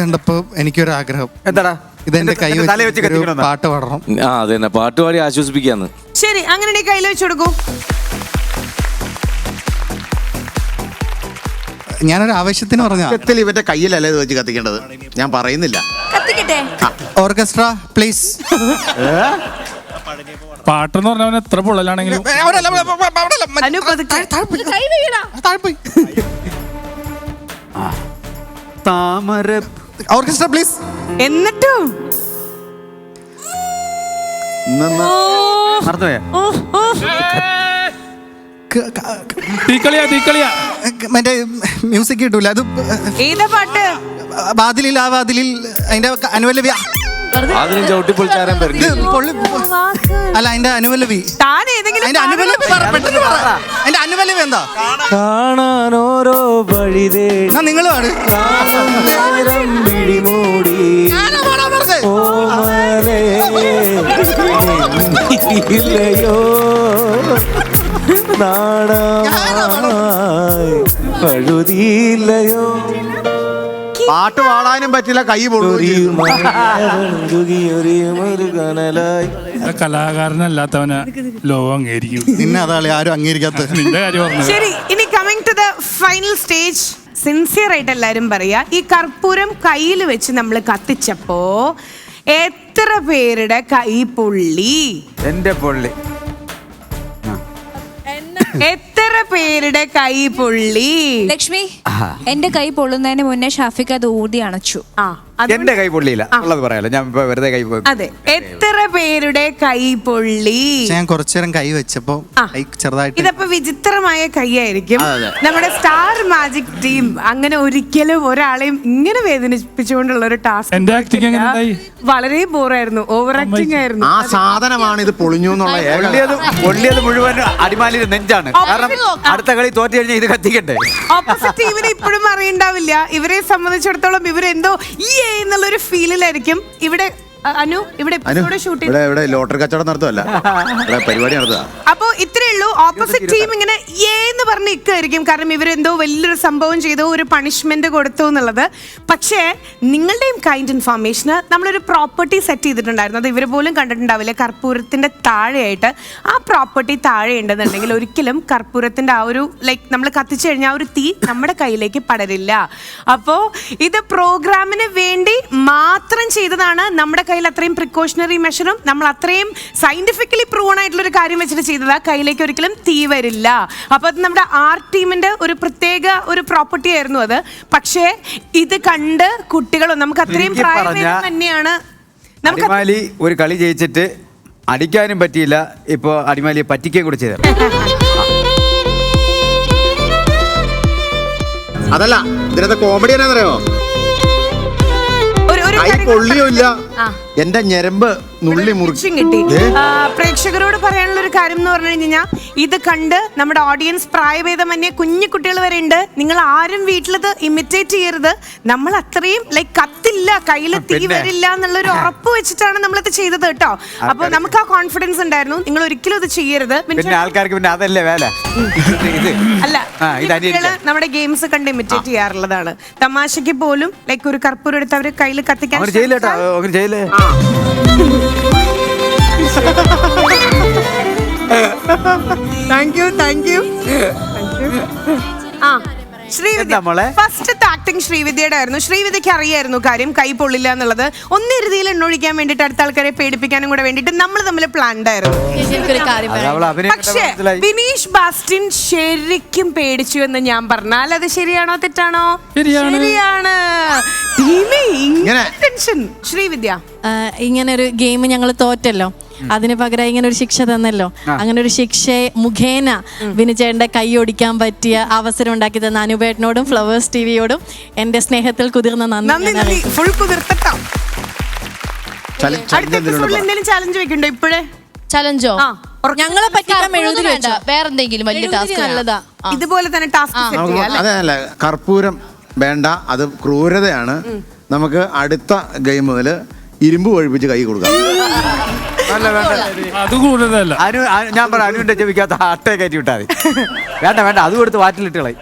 കണ്ടപ്പോ എനിക്കൊരു ആഗ്രഹം. എന്താടാ? ഇതെന്റെ കൈ വെച്ച് പാട്ട് പാടണം. അതെ, പാട്ട് പാടി ആശ്വസിപ്പിക്കാന്ന്. ശരി, അങ്ങനെ കയ്യിൽ വെച്ച് കൊടുക്കൂ. ഞാനൊരു ആവശ്യത്തിന് പറഞ്ഞ ഇവന്റെ കയ്യിലല്ലേ ഇത് വെച്ച് കത്തിക്കേണ്ടത്, ഞാൻ പറയുന്നില്ല. Orchestra please. പാട്ടെന്ന് പറഞ്ഞവൻ എത്ര പൊള്ളലാണെങ്കിലും താമര. Orchestra please. എന്നിട്ടും മറന്നുപോയാ? തീക്കളിയാ മറ്റേ മ്യൂസിക് കിട്ടൂല. അത് ഏതാ പാട്ട്? വാതിലിൽ ആ വാതിലിൽ അതിന്റെ അനുവല്ലവി. അതിനും ചവിട്ടി പൊളിച്ചാരം അല്ല, അതിന്റെ അനുവല്ലവി. താൻ ഏതെങ്കിലും അതിന്റെ അനുവല്ലവി അതിന്റെ അനുവല്ലവി എന്താ? കാണാൻ ഓരോ വഴിതേ നിങ്ങൾ ഇല്ലയോ നാടകയില്ലയോ. പാട്ട് പാടാനും പറ്റില്ല, കൈ പൊള്ളുകയും. കലാകാരനല്ലാത്തവനെ ലോകം അംഗീകരിക്കും. നിന്നെ അതാളെ ആരും അംഗീകരിക്കാത്ത നിന്റെ കാര്യം പറഞ്ഞു. ശരി, ഇനി coming to the final stage. Sincere ആയിട്ട് എല്ലാരും പറയാ, ഈ കർപ്പൂരം കയ്യിൽ വെച്ച് നമ്മൾ കത്തിച്ചപ്പോ എത്ര പേരുടെ കൈ പൊള്ളി? എന്റെ പൊള്ളി. എത്ര പേരുടെ കൈ പൊള്ളി? ലക്ഷ്മി, എന്റെ കൈ പൊള്ളുന്നതിന് മുന്നേ ഷാഫിക്ക് അത് ഊതി അണച്ചു. എന്റെ കൈ പൊള്ളിയില്ല ഉള്ളത് പറയാലോ, ഞാൻ വെറുതെ കൈ പോയി. അതെ, എത്ര പേരുടെ കൈ പൊള്ളി? ഞാൻ കുറച്ചേരം കൈ വെച്ചപ്പോ ചെറുതായിട്ട്. ഇതപ്പോ വിചിത്രമായ കൈയായിരിക്കും. നമ്മുടെ സ്റ്റാർ മാജിക് ടീം അങ്ങനെ ഒരിക്കലും ഒരാളെയും ഇങ്ങനെ വേദനിപ്പിച്ചുകൊണ്ടുള്ള ഒരു ടാസ്ക്. എന്റെ ആക്ടിങ് എങ്ങനെയായി? വളരെ ബോറായിരുന്നു, ഓവർ ആക്ടിങ് ആയിരുന്നു. ആ സാധനമാണ് ഇത് പൊളിഞ്ഞു എന്നുള്ള. പൊള്ളിയത് മുഴുവൻ അടിമാലിയുടെ നെഞ്ചാണ്. കാരണം അടുത്ത കളി തോറ്റു കഴിഞ്ഞാൽ ഇത് കത്തിക്കട്ടെ. ഓപ്പോസിറ്റ് ടീമിന് ഇപ്പോഴും അറിയണ്ടാവില്ല. ഇവരെ സംബന്ധിച്ചിടത്തോളം ഇവരെന്തോ ഈ എന്നുള്ളൊരു ഫീലിലായിരിക്കും. ഇവിടെ അനു ഇവിടെ ഷൂട്ട് ഇവിടെ ലോട്ടറി കച്ചവടം നടത്തുമല്ല, പരിപാടി നടത്തുക. അപ്പൊ ഇത്രേ ഉള്ളൂ. ഓപ്പോസിറ്റ് ടീം ഇങ്ങനെ എന്ന് പറഞ്ഞ് ഇക്കായിരിക്കും, കാരണം ഇവരെന്തോ വലിയൊരു സംഭവം ചെയ്തു, ഒരു പണിഷ്മെന്റ് കൊടുത്തു എന്നുള്ളത്. പക്ഷേ നിങ്ങളുടെയും കൈൻഡ് ഇൻഫർമേഷന് നമ്മളൊരു പ്രോപ്പർട്ടി സെറ്റ് ചെയ്തിട്ടുണ്ടായിരുന്നു. അത് ഇവർ പോലും കണ്ടിട്ടുണ്ടാവില്ല. കർപ്പൂരത്തിന്റെ താഴെയായിട്ട് ആ പ്രോപ്പർട്ടി താഴെ ഉണ്ടെന്നുണ്ടെങ്കിൽ ഒരിക്കലും കർപ്പൂരത്തിന്റെ ആ ഒരു നമ്മൾ കത്തിച്ചു കഴിഞ്ഞാൽ ആ ഒരു തീ നമ്മുടെ കയ്യിലേക്ക് പടരില്ല. അപ്പോ ഇത് പ്രോഗ്രാമിന് വേണ്ടി മാത്രം ചെയ്തതാണ്. നമ്മുടെ കയ്യിൽ അത്രയും പ്രിക്കോഷണറി മെഷറും നമ്മൾ അത്രയും സയന്റിഫിക്കലി പ്രൂവൺ ആയിട്ടുള്ള ഒരു കാര്യം വെച്ചിട്ട് ചെയ്തതാ. കയ്യിലേക്ക് ഒരിക്കലും തീ വരില്ല. അപ്പൊ അത് നമ്മുടെ ആർട്ട് ടീമിന്റെ ഒരു പ്രത്യേക ഒരു പ്രോപ്പർട്ടി ആയിരുന്നു അത്. പക്ഷേ ഇത് കണ്ട് കുട്ടികളും നമുക്ക് അത്രയും പ്രായം തന്നെയാണ്. അടിമാലി ഒരു കളി ജയിച്ചിട്ട് അടിക്കാനും പറ്റിയില്ല, ഇപ്പൊ അടിമാലിയെ പറ്റിക്കുകയും കൂടി ചെയ്ത. അതല്ല, ഇതിനകത്ത് കോമഡി എന്നാന്നറിയോ? കൈ പൊള്ളിയില്ല, എന്റെ ഞരമ്പ് നുള്ളി മുറിച്ചും കിട്ടി. പ്രേക്ഷകരോട് പറയാനുള്ള ഒരു കാര്യം എന്ന് പറഞ്ഞു കഴിഞ്ഞാൽ, ഇത് കണ്ട് നമ്മുടെ ഓഡിയൻസ് പ്രായഭേദമന്യേ കുഞ്ഞു കുട്ടികൾ വരെ ഉണ്ട്. നിങ്ങൾ ആരും വീട്ടിലത് ഇമിറ്റേറ്റ് ചെയ്യരുത്. നമ്മൾ അത്രയും കത്തില്ല, കയ്യിൽ തീ വരില്ല എന്നുള്ളൊരു ഉറപ്പ് വെച്ചിട്ടാണ് നമ്മളിത് ചെയ്തത് കേട്ടോ. അപ്പൊ നമുക്ക് ആ കോൺഫിഡൻസ് ഉണ്ടായിരുന്നു. നിങ്ങൾ ഒരിക്കലും ഇത് ചെയ്യരുത്. ആൾക്കാർക്ക് പിന്നെ അതല്ലേ വേല. അല്ല, നമ്മുടെ ഗെയിംസ് കണ്ട് ഇമിറ്റേറ്റ് ചെയ്യാറുള്ളതാണ്. തമാശക്ക് പോലും ഒരു കർപ്പൂരം എടുത്ത് അവര് കയ്യിൽ കത്തിക്കാൻ. Thank you. Srividya first acting ശ്രീവിദ്യയുടെ ആയിരുന്നു. ശ്രീവിദ്യക്ക് അറിയായിരുന്നു കാര്യം കൈ പൊള്ളില്ല എന്നുള്ളത്. ഒന്ന് ഇറുതിയിൽ എണ്ണൊഴിക്കാൻ വേണ്ടിട്ട് അടുത്ത ആൾക്കാരെ പേടിപ്പിക്കാനും കൂടെ വേണ്ടിട്ട് നമ്മൾ തമ്മിൽ പ്ലാൻഡ് ആയിരുന്നു. പക്ഷേ വിനീഷ് ബാസ്റ്റിൻ ശരിക്കും പേടിച്ചു എന്ന് ഞാൻ പറഞ്ഞാൽ അത് ശരിയാണോ തെറ്റാണോ? ശരിയാണ്. ശ്രീവിദ്യ, ഇങ്ങനെ ഒരു ഗെയിം ഞങ്ങൾ തോറ്റല്ലോ, അതിന് പകരം ഇങ്ങനെ ഒരു ശിക്ഷ തന്നല്ലോ. അങ്ങനെ ഒരു ശിക്ഷ മുഖേന വിനുചേട്ടന്റെ കൈ ഒടിക്കാൻ പറ്റിയ അവസരം ഉണ്ടാക്കി തന്ന അനുപേട്ടനോടും ഫ്ലവേഴ്സ് ടിവിയോടും എന്റെ സ്നേഹത്തിൽ കുതിർന്ന നന്ദി. ചാലഞ്ച് വെക്കണ്ടോ ഇപ്പോഴേ? ചലഞ്ചോ? ഞങ്ങളെ പറ്റിക്കാൻ എഴുതി വേണ്ട, വേറെന്തെങ്കിലും വലിയ ടാസ്ക് നല്ലതാ. ഇതുപോലെ തന്നെ ടാസ്ക്. അതല്ല, കർപ്പൂരം വേണ്ട, അത് ക്രൂരതയാണ്. നമുക്ക് അടുത്ത ഗെയിം മുതൽ ഇരുമ്പ് ഒഴിപ്പിച്ച് കൈ കൊടുക്കാം. അത് കൂടുതലല്ല. ഞാൻ പറയാം, അനുവിന്റെ ചെവിക്കാത്ത അട്ടയെ കയറ്റി വിട്ടാൽ മതി. വേണ്ട, അത് കൊടുത്ത് വാറ്റിലിട്ട് കളയും.